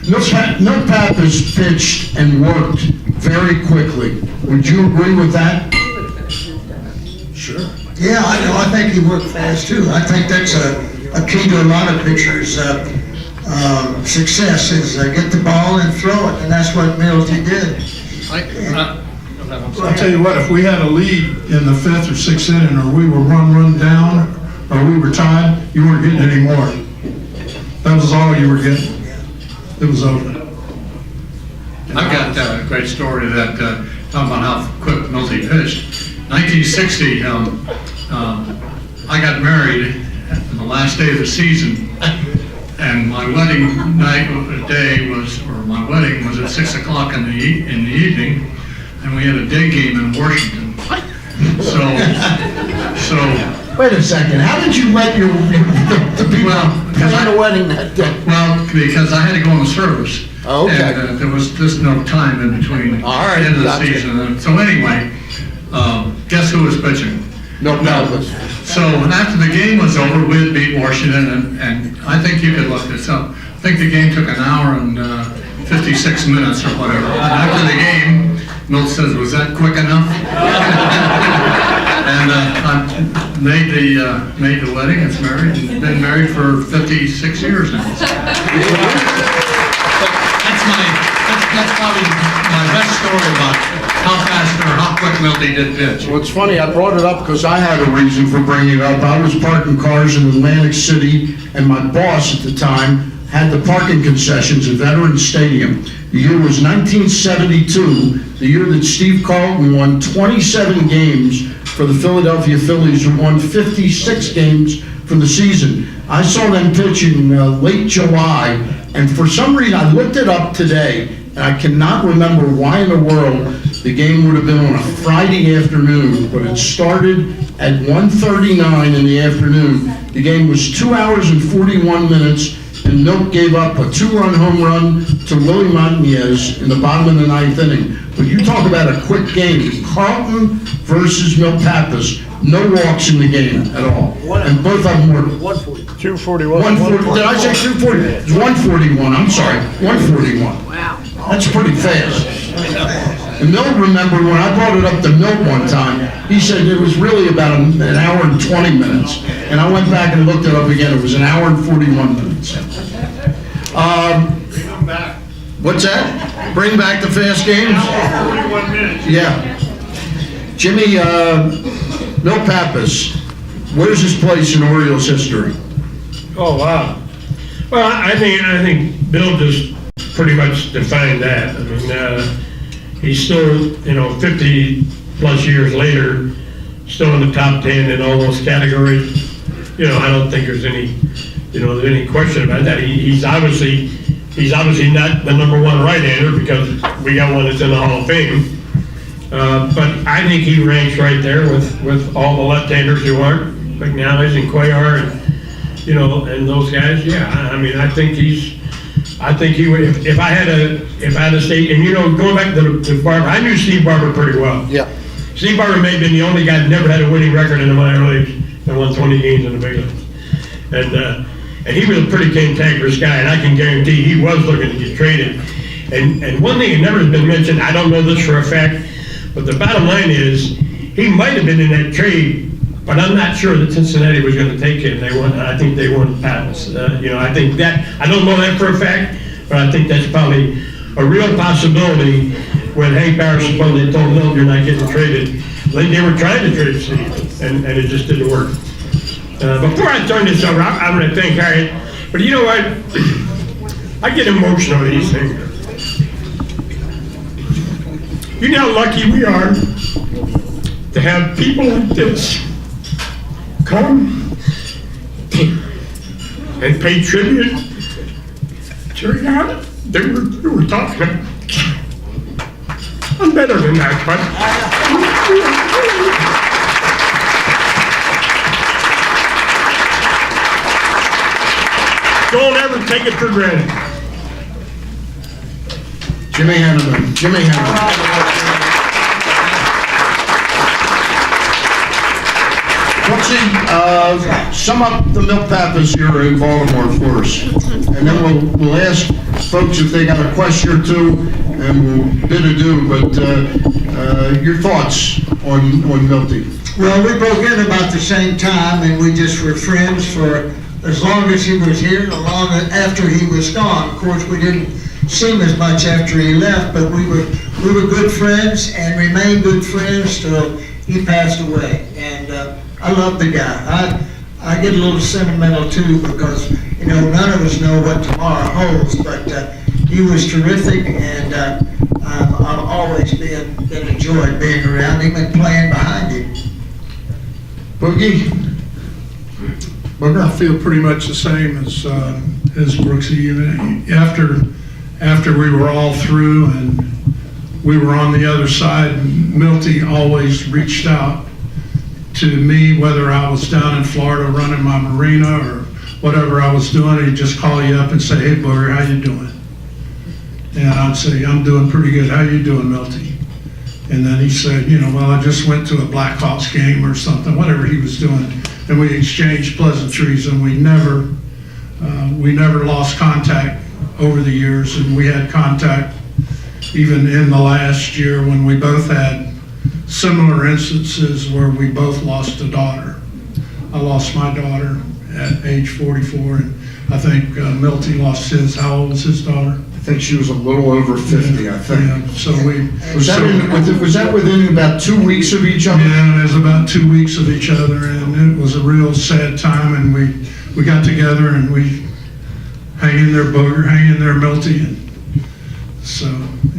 Milt Pappas pitched and worked very quickly. Would you agree with that? Sure. Yeah, I know. I think he worked fast too. I think that's a key to a lot of pitchers' success is get the ball and throw it, and that's what Milty did. I'll tell you what, if we had a lead in the 5th or 6th inning, or we were run down, or we were tied, you weren't getting any more. That was all you were getting. It was over. I've got a great story that talking about how quick Milty pitched. 1960, I got married on the last day of the season, and my wedding my wedding was at 6 o'clock in the evening, and we had a day game in Washington. So. Wait a second, how did you let the people plan a wedding that day? Well, because I had to go on service. Oh, okay. And there was just no time in between All right, the end of the gotcha. season. So anyway, guess who was pitching? No. So after the game was over, we had beat Washington, and I think you could look this up. I think the game took an hour and 56 minutes or whatever. And after the game, Milt says, "Was that quick enough?" And I made the wedding. It's married, and been married for 56 years now. That's probably my best story about how fast or how quick Milty did pitch. Well, it's funny, I brought it up because I had a reason for bringing it up. I was parking cars in Atlantic City, and my boss at the time had the parking concessions at Veterans Stadium. The year was 1972, the year that Steve Carlton won 27 games for the Philadelphia Phillies, who won 56 games for the season. I saw them pitch in late July, and for some reason, I looked it up today, and I cannot remember why in the world the game would have been on a Friday afternoon, but it started at 1:39 in the afternoon. The game was 2 hours and 41 minutes, and Milt gave up a 2-run home run to Willie Montanez in the bottom of the 9th inning. But you talk about a quick game. Carlton versus Milt Pappas, no walks in the game at all. And both of them were 241. 140. Did I say 240? It's 141, I'm sorry, 141. Wow. That's pretty fast. And Milt remembered when I brought it up to Milt one time, he said it was really about an hour and 20 minutes. And I went back and looked it up again, it was an hour and 41 minutes. Bring them back. What's that? Bring back the fast games? 41 minutes. Yeah. Jimmy, Milt Pappas, where's his place in Orioles history? Oh, wow. Well, I think Bill just pretty much defined that. I mean, he's still, 50 plus years later, still in the top 10 in all those categories. I don't think there's any question about that. He's obviously not the number one right-hander because we got one that's in the Hall of Fame. But I think he ranks right there with all the left-handers who aren't, McNally and Cuellar and those guys. Yeah, I mean, I think he would. If I had to say, and going back to Barber, I knew Steve Barber pretty well. Yeah. Steve Barber may have been the only guy that never had a winning record in the minor leagues and won 20 games in the big leagues. And he was a pretty cantankerous guy, and I can guarantee he was looking to get traded. And one thing that never has been mentioned, I don't know this for a fact, but the bottom line is he might have been in that trade, but I'm not sure that Cincinnati was going to take him. I think they won Pappas. I think that, I don't know that for a fact, but I think that's probably a real possibility when Hank Barris supposedly told Milt you're not getting traded. They were trying to trade Steve, and it just didn't work. Before I turn this over, I'm going to thank Harriet, but you know what? I get emotional with these things. You know how lucky we are to have people like this come and pay tribute to the guy that we were talking about. I'm better than that, but don't ever take it for granted. Jimmy Hanneman. Brooksy, sum up the Milt Pappas here in Baltimore for us. And then we'll ask folks if they got a question or two, and we'll bid adieu, but your thoughts on Milty? Well, we broke in about the same time, and we just were friends for as long as he was here, and long after he was gone. Of course, we didn't see him as much after he left, but we were good friends and remained good friends till he passed away. And I love the guy. I get a little sentimental too, because none of us know what tomorrow holds, but he was terrific, and I've always been enjoyed being around him and playing behind him. Boogie? I feel pretty much the same as Brooksy. Even after we were all through and we were on the other side, Milty always reached out to me, whether I was down in Florida running my marina or whatever I was doing. He'd just call you up and say, "Hey, Booger, how you doing?" And I'd say, "I'm doing pretty good. How you doing, Milty?" And then he said, "Well, I just went to a Blackhawks game or something," whatever he was doing. And we exchanged pleasantries, and we never lost contact over the years. And we had contact even in the last year when we both had similar instances where we both lost a daughter. I lost my daughter at age 44, and I think Milty lost his. How old was his daughter? I think she was a little over 50, I think. Yeah, so we... Was that within about 2 weeks of each other? Yeah, it was about 2 weeks of each other, and it was a real sad time, and we got together and we hang in there, Booger, hang in there, Milty,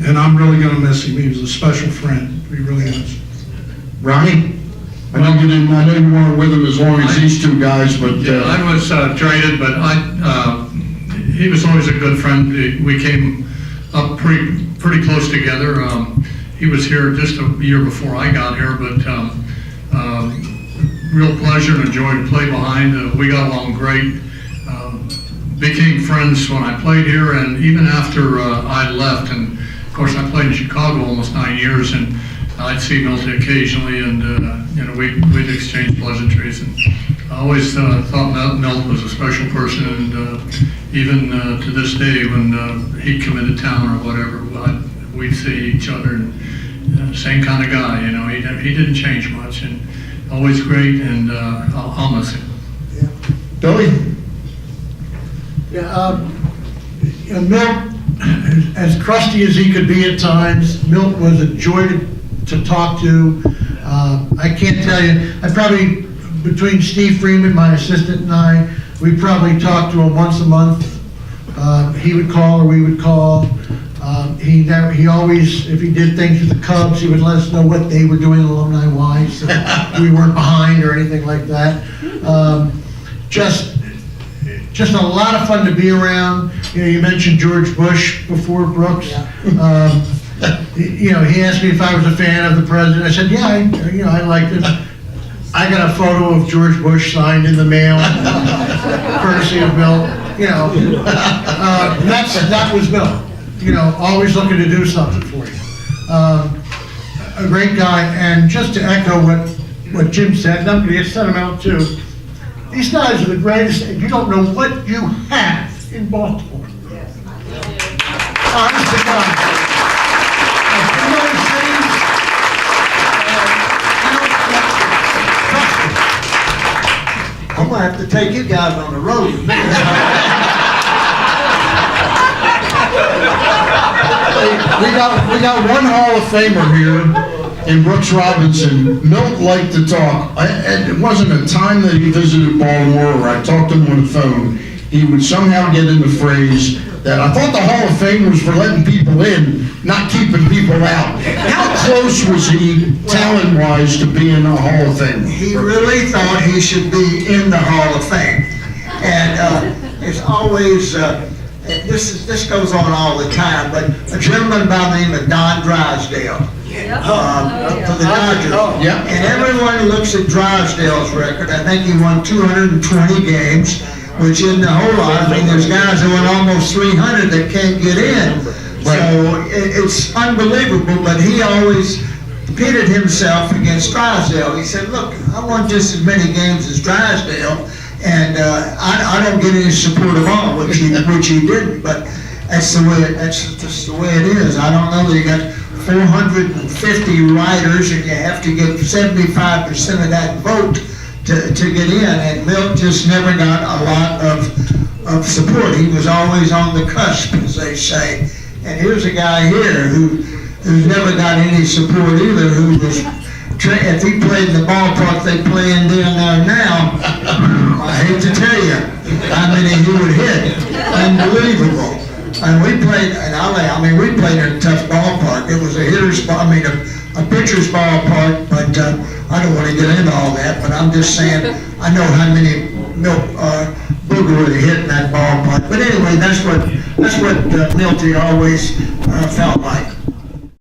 and I'm really gonna miss him. He was a special friend, he really is. Ronnie? I know you weren't with him as long as these two guys, but... I was traded, but he was always a good friend. We came up pretty close together. He was here just a year before I got here, but real pleasure and joy to play behind. We got along great. Became friends when I played here, and even after I left. And of course, I played in Chicago almost 9 years, and I'd see Milty occasionally, and we'd exchange pleasantries. And I always thought Milt was a special person, and even to this day, when he'd come into town or whatever, we'd see each other. And same kind of guy, he didn't change much, and always great, and I'll miss him. Yeah. Billy? Yeah, Milt, as crusty as he could be at times, Milt was a joy to talk to. I can't tell you, between Steve Freeman, my assistant, and I, we probably talked to him once a month. He would call or we would call. He always, if he did things with the Cubs, he would let us know what they were doing alumni-wise, so we weren't behind or anything like that. Just a lot of fun to be around. You mentioned George Bush before, Brooks. Yeah. He asked me if I was a fan of the president. I said, yeah, I liked it. I got a photo of George Bush signed in the mail, courtesy of Milt. That was Milt. Always looking to do something for you. A great guy, and just to echo what Jim said, and I'm going to get sentimental too. These guys are the greatest, and you don't know what you have in Baltimore. Honest to God. I'm gonna have to take you guys on the road. We got one Hall of Famer here in Brooks Robinson. Milt liked to talk. It wasn't a time that he visited Baltimore or I talked to him on the phone. He would somehow get in the phrase that I thought the Hall of Fame was for letting people in, not keeping people out. How close was he, talent-wise, to being a Hall of Fame? He really thought he should be in the Hall of Fame. And it's always, this goes on all the time, but a gentleman by the name of Don Drysdale, for the Dodgers. Yeah. And everyone looks at Drysdale's record. I think he won 220 games, which isn't a whole lot. I mean, there's guys that won almost 300 that can't get in. So it's unbelievable, but he always pitted himself against Drysdale. He said, look, I won just as many games as Drysdale, and I don't get any support at all, which he didn't, but that's just the way it is. I don't know, you got 450 riders, and you have to get 75% of that vote to get in, and Milt just never got a lot of support. He was always on the cusp, as they say. And here's a guy here who's never got any support either, who was, if he played in the ballpark they play in down there now, I hate to tell you how many he would hit. Unbelievable. And we played in a tough ballpark. It was a pitcher's ballpark, but I don't want to get into all that, but I'm just saying, I know how many Booger would have hit in that ballpark. But anyway, that's what Milty always felt like.